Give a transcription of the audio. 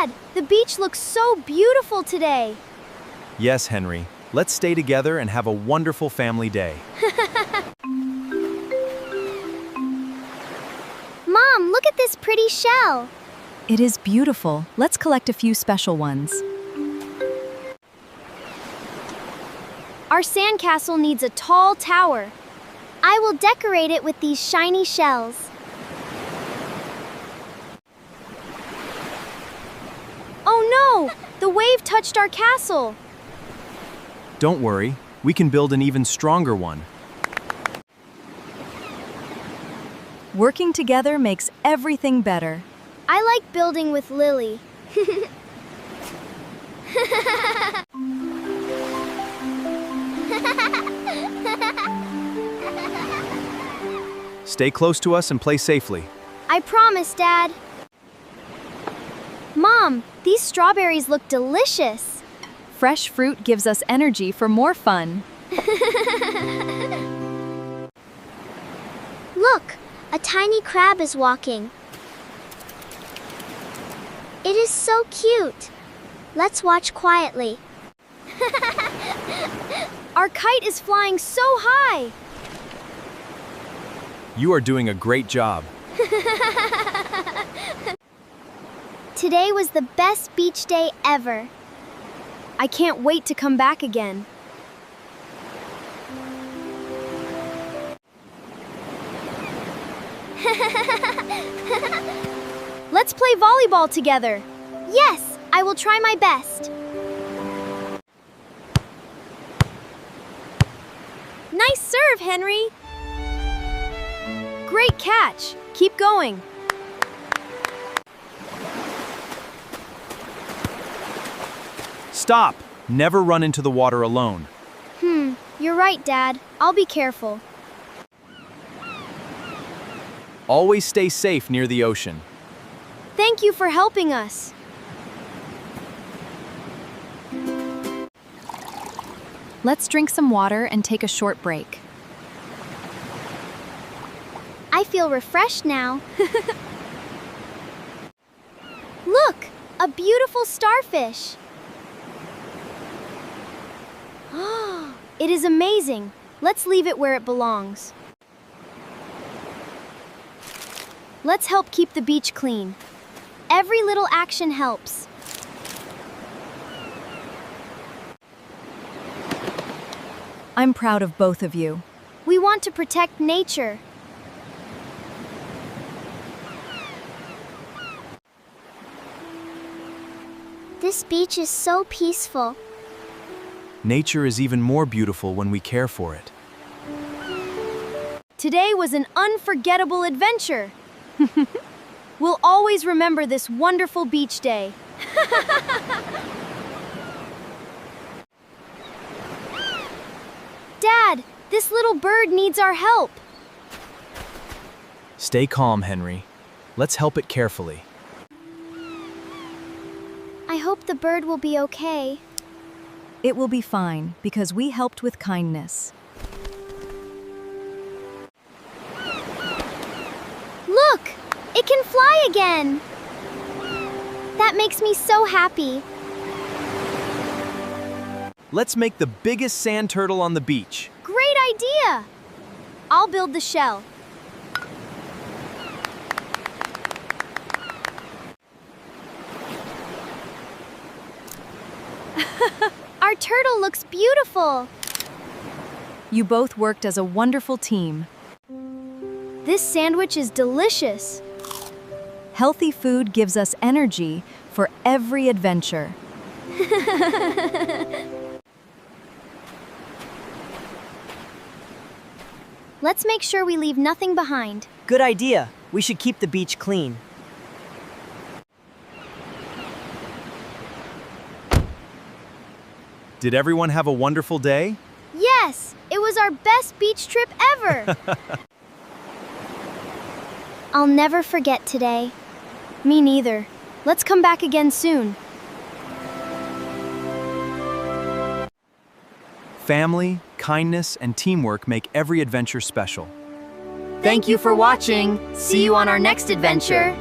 Dad, the beach looks so beautiful today. Yes, Henry. Let's stay together and have a wonderful family day. Mom, look at this pretty shell. It is beautiful. Let's collect a few special ones. Our sandcastle needs a tall tower. I will decorate it with these shiny shells. Oh no! The wave touched our castle. Don't worry, we can build an even stronger one. Working together makes everything better. I like building with Lily. Stay close to us and play safely. I promise, Dad. Mom, these strawberries look delicious. Fresh fruit gives us energy for more fun. Look, a tiny crab is walking. It is so cute. Let's watch quietly. Our kite is flying so high. You are doing a great job. Today was the best beach day ever. I can't wait to come back again. Let's play volleyball together. Yes, I will try my best. Nice serve, Henry. Great catch. Keep going. Stop! Never run into the water alone. You're right, Dad. I'll be careful. Always stay safe near the ocean. Thank you for helping us. Let's drink some water and take a short break. I feel refreshed now. Look, a beautiful starfish. It is amazing. Let's leave it where it belongs. Let's help keep the beach clean. Every little action helps. I'm proud of both of you. We want to protect nature. This beach is so peaceful. Nature is even more beautiful when we care for it. Today was an unforgettable adventure. We'll always remember this wonderful beach day. Dad, this little bird needs our help. Stay calm, Henry. Let's help it carefully. I hope the bird will be okay. It will be fine because we helped with kindness. Look! It can fly again! That makes me so happy. Let's make the biggest sand turtle on the beach. Great idea! I'll build the shell. Our turtle looks beautiful. You both worked as a wonderful team. This sandwich is delicious. Healthy food gives us energy for every adventure. Let's make sure we leave nothing behind. Good idea. We should keep the beach clean. Did everyone have a wonderful day? Yes, it was our best beach trip ever. I'll never forget today. Me neither. Let's come back again soon. Family, kindness, and teamwork make every adventure special. Thank you for watching. See you on our next adventure.